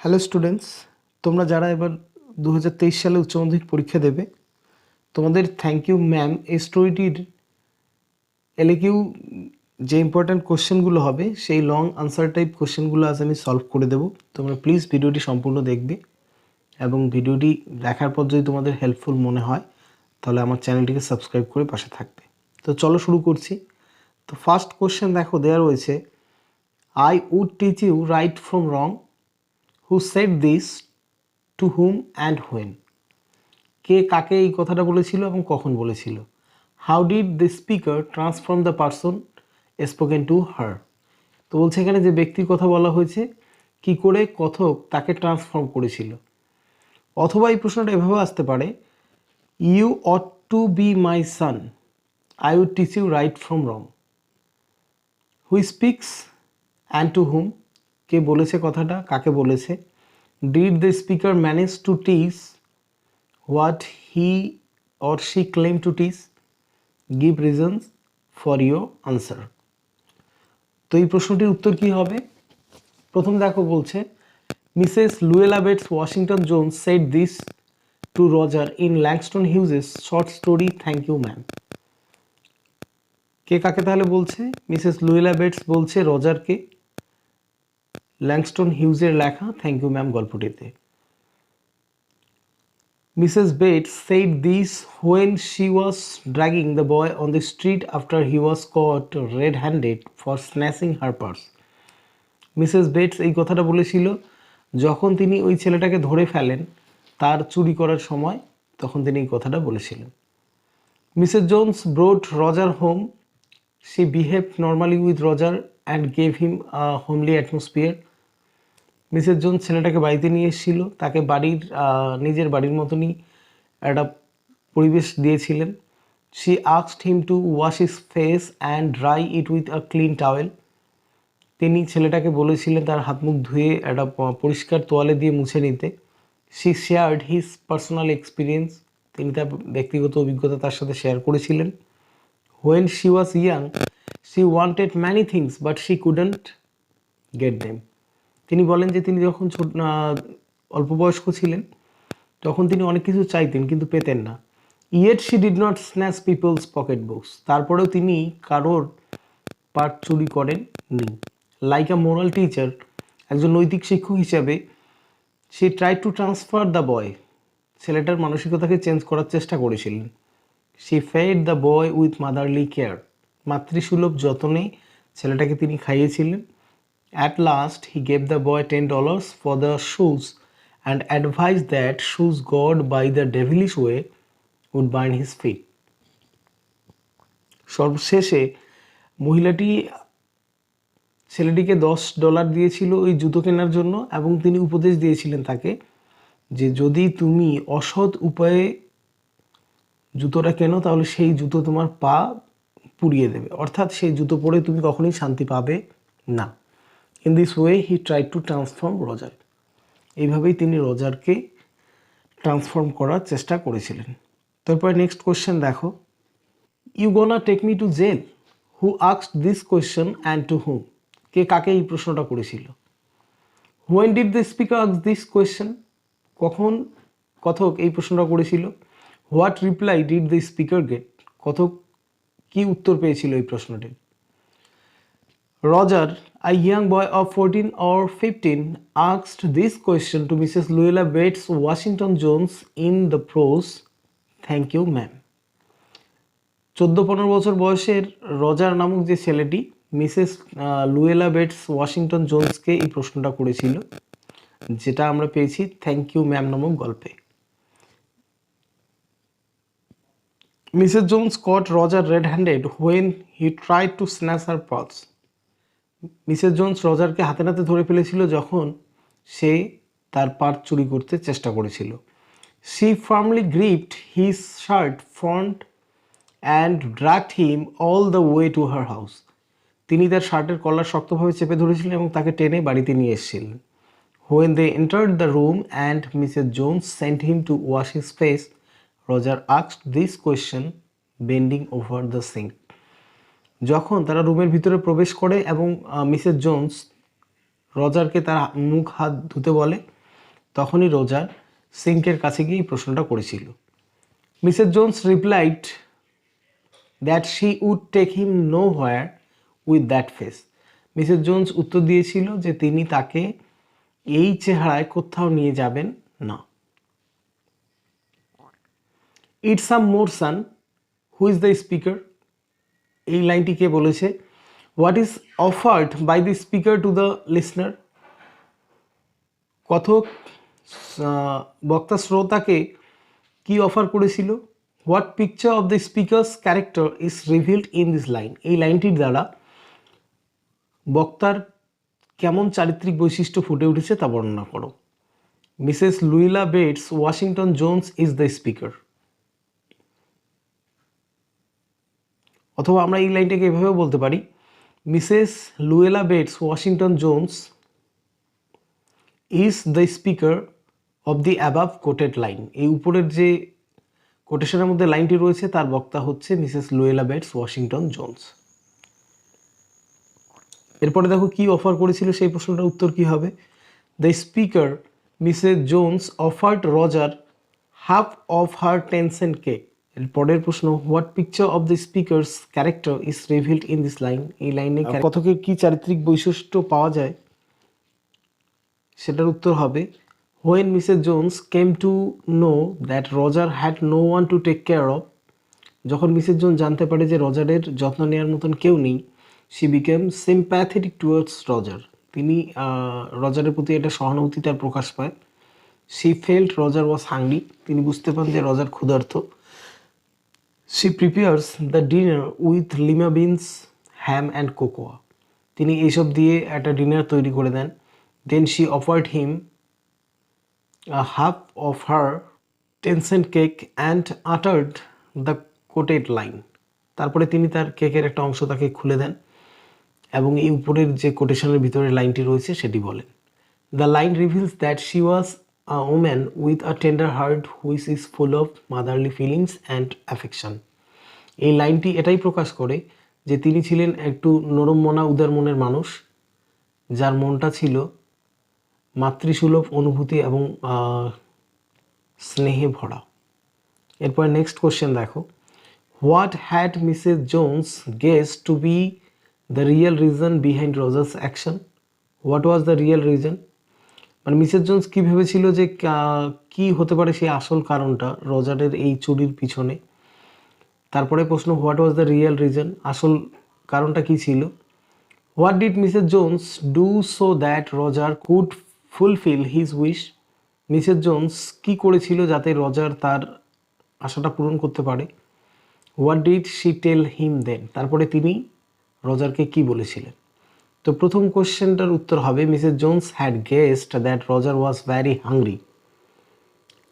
Hello students, তোমরা যারা এবার 2023 সালে উচ্চ মাধ্যমিক পরীক্ষা দেবে, তোমাদের থ্যাংক ইউ ম্যাম এই স্টোরিটির এলএকিউ যে ইম্পর্ট্যান্ট কোশ্চেনগুলো হবে সেই লং আনসার টাইপ কোশ্চেনগুলো আজ আমি সলভ করে দেবো। তোমরা প্লিজ ভিডিওটি সম্পূর্ণ দেখবে এবং ভিডিওটি দেখার পর যদি তোমাদের হেল্পফুল মনে হয় তাহলে আমার চ্যানেলটিকে সাবস্ক্রাইব করে পাশে থাকবে। তো চলো শুরু করছি। তো ফার্স্ট কোশ্চেন দেখো, দেওয়া রয়েছে I would teach you right from wrong, who said this, to whom and when. কে কাকে এই কথাটা বলেছিল এবং কখন বলেছিল? How did the speaker transform the person spoken to her. তো বলছে এখানে যে ব্যক্তির কথা বলা হয়েছে, কি করে কথক তাকে ট্রান্সফর্ম করেছিল। অথবা এই প্রশ্নটা এভাবে আসতে পারে, you ought to be my son, I would teach you right from wrong. Who speaks and to whom, কে বলেছে কথাটা, কাকে বলেছে। Did the speaker manage to teach what he or she claimed to teach, give reasons for your answer। তো এই প্রশ্নটির উত্তর কি হবে? প্রথম দেখো বলছে Mrs Luella Bates Washington Jones said this to Roger in Langston Hughes's short story Thank You Ma'am। কে কাকে তাহলে বলছে? মিসেস লুয়েলা বেটস বলছে রজারকে ল্যাংস্টন হিউজের লেখা থ্যাংক ইউ ম্যাম গল্পটিতে। Mrs. Bates said this when she was dragging the boy on the street after he was caught red-handed for snatching her purse। Mrs bets এই কথাটা বলেছিল যখন তিনি ওই ছেলেটাকে ধরে ফেলেন তার চুরি করার সময়, তখন তিনি এই কথাটা বলেছিলেন। Mrs Jones brought Roger home, she behaved normally with Roger and gave him a homely atmosphere. Mrs Jones ছেলেটাকে বাড়িতে নিয়ে এসেছিল, তাকে নিজের বাড়ির মতনই একটা পরিবেশ দিয়েছিলেন। She asked him to wash his face and dry it with a clean towel. তিনি ছেলেটাকে বলেছিলেন তার হাত মুখ ধুয়ে একটা পরিষ্কার তোয়ালে দিয়ে মুছে নিতে। She shared his personal experience, তিনি তার ব্যক্তিগত অভিজ্ঞতা তার সাথে শেয়ার করেছিলেন। When she was young she wanted many things but she couldn't get them. তিনি বলেন যে তিনি যখন অল্প বয়স্ক ছিলেন তখন তিনি অনেক কিছু চাইতেন কিন্তু পেতেন না। Yet she did not snatch people's pocket books, তারপরেও তিনি কারোর পার্ট চুরি করেননি। লাইক আ মোরাল টিচার, একজন নৈতিক শিক্ষক হিসাবে she try to transfer the boy, ছেলেটার মানসিকতাকে চেঞ্জ করার চেষ্টা করেছিলেন। She fed the boy with motherly care, মাতৃসুলভ যত্নে ছেলেটাকে তিনি খাইয়েছিলেন। At last, he gave the boy $10 for the shoes and advised that shoes got by the devilish way would bind his feet। সর্বশেষে মহিলাটি ছেলেটিকে $10 দিয়েছিল ওই জুতো কেনার জন্য এবং তিনি উপদেশ দিয়েছিলেন তাকে যে যদি তুমি অসৎ উপায়ে জুতোটা কেনো তাহলে সেই জুতো তোমার পা পুড়িয়ে দেবে, অর্থাৎ সেই জুতো পরে তুমি কখনোই শান্তি পাবে না। In this way he try to transform Roger, এইভাবেই তিনি রজারকে ট্রান্সফর্ম করার চেষ্টা করেছিলেন। তারপরে নেক্সট কোয়েশ্চেন দেখো, you gonna take me to jail, who asked this question and to whom. কে কাকে এই প্রশ্নটা করেছিল? When did the speaker ask this question, কখন কথক এই প্রশ্নটা করেছিল? What reply did the speaker get, কথক কি উত্তর পেয়েছিল এই প্রশ্নটির? Roger, a young boy of 14 or 15, asked this question to Mrs. Luella Bates Washington Jones in the prose Thank You Ma'am। 14-15 বছর বয়সের রজার নামক যে ছেলেটি মিসেস লুয়েলা বেটস ওয়াশিংটন জোন্সকে এই প্রশ্নটা করেছিল, যেটা আমরা পেয়েছি থ্যাংক ইউ ম্যাম নামক গল্পে। Mrs Jones caught Roger red-handed when he tried to snatch her purse। Mrs Jones রজারকে হাতে নাতে ধরে ফেলেছিল যখন সে তার পার্স চুরি করতে চেষ্টা করেছিল। She firmly gripped his shirt front and dragged him all the way to her house. তিনি তার শার্টের কলার শক্তভাবে চেপে ধরেছিলেন এবং তাকে টেনে বাড়িতে নিয়ে এসেছিলেন। When they entered the room and Mrs Jones sent him to wash his face, Roger asked this question bending over the sink. যখন তারা রুমের ভিতরে প্রবেশ করে এবং মিসেস জোন্স রজারকে তার মুখ হাত ধুতে বলে, তখনই রজার সিঙ্কের কাছে গিয়ে এই প্রশ্নটা করেছিল। Mrs Jones replied that she would take him nowhere with that face. Mrs Jones উত্তর দিয়েছিল যে তিনি তাকে এই চেহারায় কোথাও নিয়ে যাবেন না। Eat some more son, who is the speaker? এই লাইনটি কে বলেছে? What is offered by the speaker to the listener? কথক বক্তা শ্রোতাকে কি অফার করেছিল? What picture of the speaker's character is revealed in this line? এই লাইনটির দ্বারা বক্তার কেমন চারিত্রিক বৈশিষ্ট্য ফুটে উঠেছে তা বর্ণনা করো। Mrs Luella Bates Washington Jones is the speaker. অথবা আমরা এই লাইনটাকে এভাবেও বলতে পারি, Mrs Luella Bates Washington Jones is the speaker of the above quoted line. এই উপরের যে কোটেশনের মধ্যে লাইনটি রয়েছে তার বক্তা হচ্ছে Mrs Luella Bates Washington Jones. এরপরে দেখো কি অফার করেছিল, সেই প্রশ্নটার উত্তর কি হবে? The speaker Mrs Jones offered Roger half of her 10 cent cake. এর পরের প্রশ্ন, what picture of the speaker's character is revealed in this line? এই লাইনে কথকের কি চারিত্রিক বৈশিষ্ট্য পাওয়া যায় সেটার উত্তর হবে, when Mrs Jones came to know that Roger had no one to take care of. যখন মিসেস জোন্স জানতে পারে যে রজারের যত্ন নেওয়ার মতন কেউ নেই, she became sympathetic towards Roger. তিনি রজারের প্রতি একটা সহানুভূতি তার প্রকাশ পায়। She felt Roger was hungry. তিনি বুঝতে পান যে রজার ক্ষুধার্ত। She prepares the dinner with lima beans, ham and cocoa. তিনি এইসব দিয়ে একটা ডিনার তৈরি করে দেন। Then she offered him half of her 10 cent cake and uttered the quoted line. তারপরে তিনি তার কেকের একটা অংশ তাকে খুলে দেন এবং এই উপরের যে কোটেশনের ভিতরে লাইনটি রয়েছে সেটি বলেন। The line reveals that she was a woman with a tender heart which is full of motherly feelings and affection. এই লাইনটি এটাই প্রকাশ করে যে তিনি ছিলেন একটু নরম মনা উদার মনের মানুষ, যার মনটা ছিল মাতৃসুলভ অনুভূতি এবং স্নেহে ভরা। এরপর নেক্সট কোশ্চেন দেখো, what had Mrs Jones guess to be the real reason behind Roger's action? What was the real reason? মানে মিসেস জোন্স কী ভেবেছিল যে কি হতে পারে সেই আসল কারণটা রজারের এই চুরির পিছনে? তারপরে প্রশ্ন, what was the real reason? আসল কারণটা কী ছিল? What did Mrs Jones do so that Roger could fulfil his wish? Mrs Jones কী করেছিল যাতে রজার তার আশাটা পূরণ করতে পারে? What did she tell him then? তারপরে তিনি রজারকে কি বলেছিলেন? তো প্রথম কোশ্চেনটার উত্তর হবে, Mrs Jones had guessed that Roger was very hungry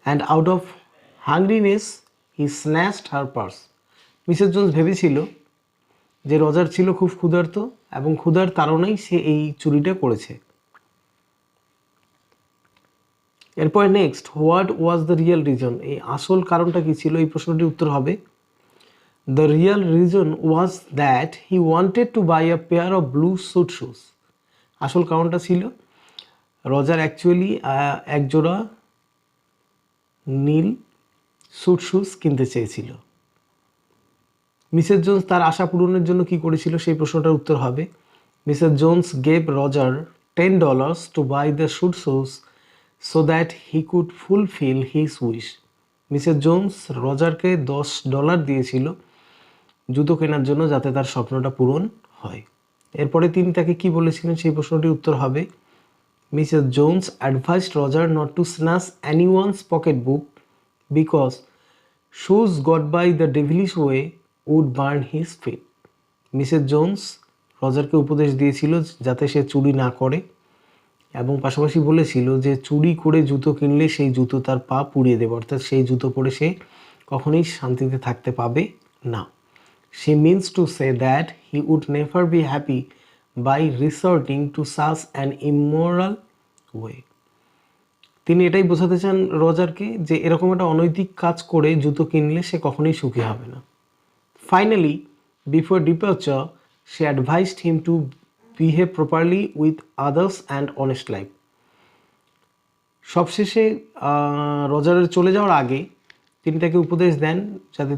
and out of hungriness he snatched her purse. Mrs Jones ভেবেছিল যে রজার ছিল খুব ক্ষুধার্ত এবং ক্ষুধার তাড়নায় সে এই চুরিটা করেছে। এরপর next, what was the real reason? এই আসল কারণটা কী ছিল? এই প্রশ্নটির উত্তর হবে, the real reason was that he wanted to buy a pair of blue suede shoes. আসল কারণটা ছিল রজার অ্যাকচুয়ালি একজোড়া নীল স্যুট শুজ কিনতে চেয়েছিল। মিসেস জোন্স তার আশা পূরণের জন্য কি করেছিল? সেই প্রশ্নটার উত্তর হবে, Mrs Jones gave Roger $10 to buy the suit shoes so that he could fulfil his wish. Mrs Jones রজারকে $10 দিয়েছিল জুতো কেনার জন্য যাতে তার স্বপ্নটা পূরণ হয়। এরপরে তিনি তাকে কি বলেছিলেন? সেই প্রশ্নটির উত্তর হবে, Mrs Jones advised Roger not to snatch anyone's pocket book because shoes got by the devilish way would burn his feet. Mrs Jones রজারকে উপদেশ দিয়েছিল যাতে সে চুরি না করে এবং পাশাপাশি বলেছিল যে চুরি করে জুতো কিনলে সেই জুতো তার পা পুড়িয়ে দেবে, অর্থাৎ সেই জুতো পরে সে কখনোই শান্তিতে থাকতে পাবে না। She means to say that he would never be happy by resorting to such an immoral way. তিনি এটাই বোঝাতে চান রজারকে যে এরকম একটা অনৈতিক কাজ করে জুতো কিনলে সে কখনোই সুখী হবে না। Finally, before departure, she advised him to behave properly with others and honest life. সবশেষে রজারের চলে যাওয়ার আগে তিনি তাকে উপদেশ দেন যাতে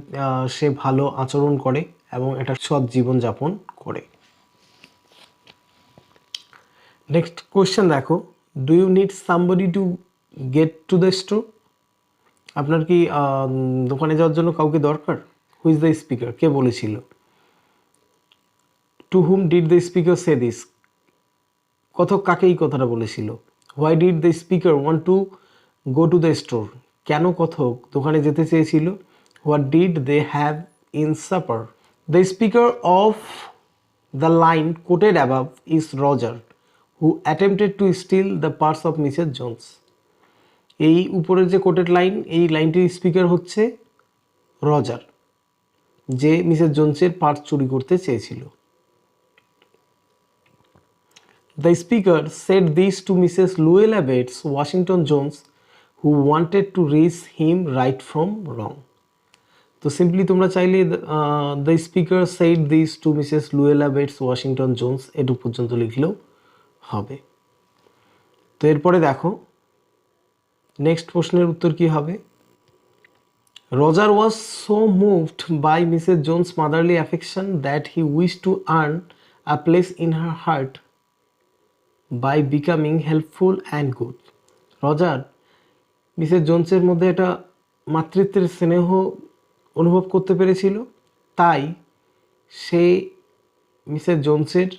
সে ভালো আচরণ করে এবং একটা সৎ জীবনযাপন করে। নেক্সট কোয়েশ্চেন দেখো, do you need somebody to get to the store? আপনার কি দোকানে যাওয়ার জন্য কাউকে দরকার? Who is the speaker? কে বলেছিল? To whom did the speaker say this? কথক কাকে এই কথাটা বলেছিল? Why did the speaker want to go to the store? কেন কথক দোকানে যেতে চেয়েছিল? What did they have in supper? The speaker of the line quoted above is Roger who attempted to steal the purse of Mrs Jones. এই উপরের যে quoted line, এই লাইনটির স্পিকার হচ্ছে রজার, যে মিসেস জোন্সের পার্স চুরি করতে চেয়েছিল। The speaker said this to Mrs. Luella Bates Washington Jones, who wanted to raise him right from wrong. তো সিম্পলি তোমরা চাইলে the speaker said this to Mrs Luella Bates Washington Jones এটুকু পর্যন্ত লিখলেও হবে। তো এরপরে দেখো নেক্সট প্রশ্নের উত্তর কি হবে। Roger was so moved by Mrs Jones motherly affection that he wish to earn a place in her heart by becoming helpful and good. Roger Mrs জোন্সের মধ্যে একটা মাতৃত্বের স্নেহ অনুভব করতে পেরেছিল, তাই সে মিসেস জোন্সের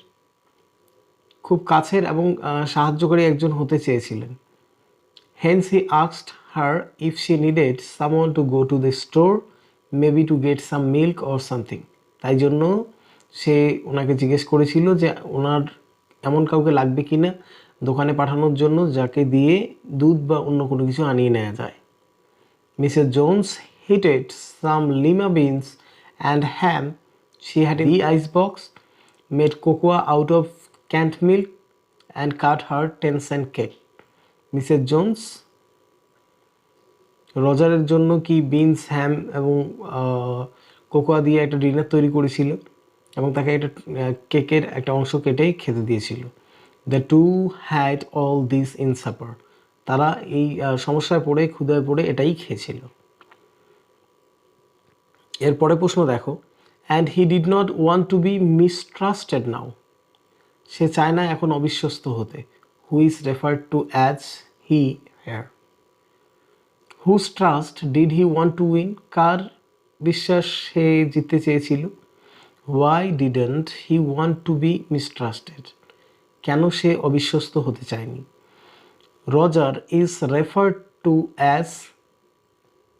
খুব কাছের এবং সাহায্যকারী একজন হতে চেয়েছিলেন। Hence he asked her if she needed someone to go to the store, maybe to get some milk or something. তাই জন্য সে ওনাকে জিজ্ঞেস করেছিল যে ওনার এমন কাউকে লাগবে কি না দোকানে পাঠানোর জন্য যাকে দিয়ে দুধ বা অন্য কোনো কিছু আনিয়ে নেওয়া যায়। Mrs Jones heated some lima beans and ham she had in the ice box, made cocoa out of canned milk and cut her 10-cent cake. Mrs Jones রজারের জন্য কি বিনস, হ্যাম এবং কোকোয়া দিয়ে একটা ডিনার তৈরি করেছিল এবং তাকে একটা কেকের একটা অংশ কেটে খেতে দিয়েছিল। The two had all this in supper. তারা এই সমস্যায় পড়ে ক্ষুধায় পড়ে এটাই খেয়েছিল। এরপরে প্রশ্ন দেখো, and he did not want to be mistrusted now. সে চায় না এখন অবিশ্বস্ত হতে। Who is referred to as he here. Whose trust did he want to win? কার বিশ্বাস সে জিততে চেয়েছিল? Why didn't he want to be mistrusted? কেন সে অবিশ্বস্ত হতে চায়নি? Roger is referred to as,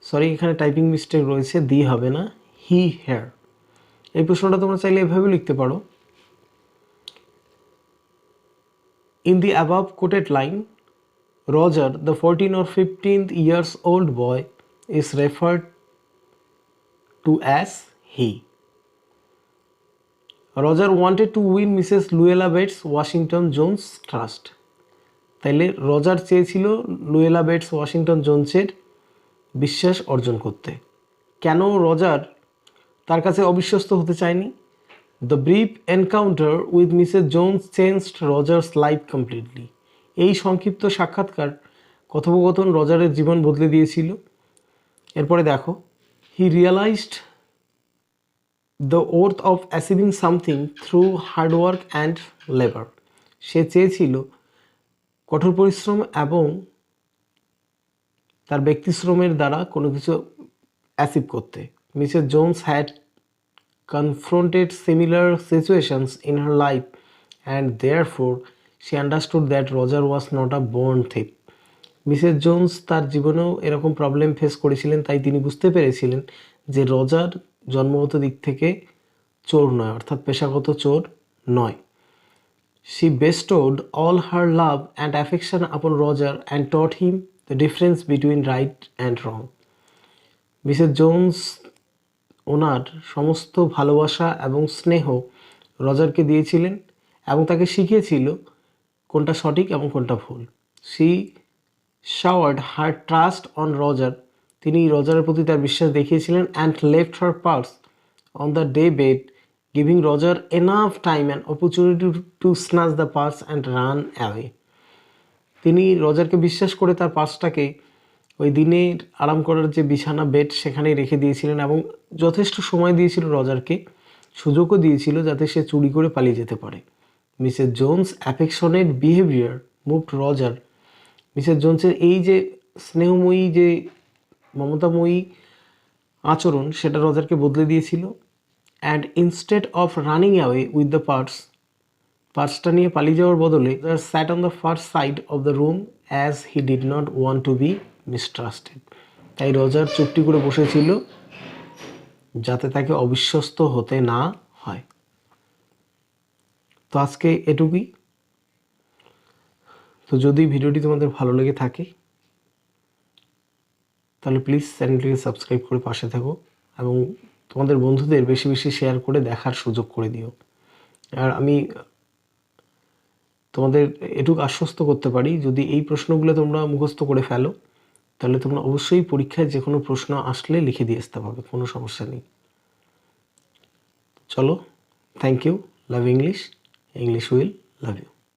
sorry এখানে টাইপিং মিস্টেক রয়েছে, দি হবে না, হি হেয়ার। এই প্রশ্নটা তোমরা চাইলে এভাবে লিখতে পারো, in the above quoted line Roger the 14 or 15 years old boy is referred to as he. Roger wanted to win Mrs. Luella Bates Washington Jones trust. তাইলে রজার চেয়েছিল লুয়েলা বেটস ওয়াশিংটন জোন্সের বিশ্বাস অর্জন করতে। কেন রজার তার কাছে অবিশ্বস্ত হতে চায়নি? The brief encounter with Mrs Jones changed Rogers life completely. এই সংক্ষিপ্ত সাক্ষাৎকার কথোপকথন রজারের জীবন বদলে দিয়েছিল। এরপরে দেখো, he realised the worth of achieving something through hard work and labour. সে চেয়েছিল কঠোর পরিশ্রম এবং তার ব্যক্তিশ্রমের দ্বারা কোনো কিছু অ্যাচিভ করতে। Mrs Jones had confronted similar situations in her life and therefore she understood that Roger was not a born thief. Mrs Jones তার জীবনেও এরকম প্রবলেম ফেস করেছিলেন, তাই তিনি বুঝতে পেরেছিলেন যে রজার জন্মগত দিক থেকে চোর নয়, অর্থাৎ পেশাগত চোর নয়। She bestowed all her love and affection upon Roger and taught him the difference between right and wrong. Mrs Jones ওনার সমস্ত ভালোবাসা এবং স্নেহ রজারকে দিয়েছিলেন এবং তাকে শিখিয়েছিল কোনটা সঠিক এবং কোনটা ভুল। She showed her trust on Roger. তিনি রজারের প্রতি তার বিশ্বাস দেখিয়েছিলেন and left her purse on the day bed giving Roger enough time and opportunity to snatch the purse and run away. তিনি রজারকে বিশ্বাস করে তার পার্সটাকে ওই দিনের আরাম করার যে বিছানা বেড সেখানেই রেখে দিয়েছিলেন এবং যথেষ্ট সময় দিয়েছিল রজারকে, সুযোগও দিয়েছিল যাতে সে চুরি করে পালিয়ে যেতে পারে। Mrs Jones affectionate behaviour moved Roger. Mrs জোনসের এই যে স্নেহময়ী, যে মমতাময়ী আচরণ, সেটা রজারকে বদলে দিয়েছিল। And instead of running away with the পার্সটা নিয়ে পালিয়ে যাওয়ার বদলে sat on the first side of the room as he did not want to be mistrusted. তাই রজার চুপটি করে বসেছিল যাতে তাকে অবিশ্বস্ত হতে না হয়। তো আজকে এটুকুই। তো যদি ভিডিওটি তোমাদের ভালো লেগে থাকে তাহলে প্লিজ চ্যানেলটিকে সাবস্ক্রাইব করে পাশে থেকো এবং তোমাদের বন্ধুদের বেশি বেশি শেয়ার করে দেখার সুযোগ করে দিও। আর আমি তোমাদের এটুকু আশ্বস্ত করতে পারি, যদি এই প্রশ্নগুলো তোমরা মুখস্থ করে ফেলো তাহলে তোমরা অবশ্যই পরীক্ষায় যে কোনো প্রশ্ন আসলে লিখে দিয়ে আসতে পারবে, কোনো সমস্যা নেই। চলো, thank you. Love English, English will love you.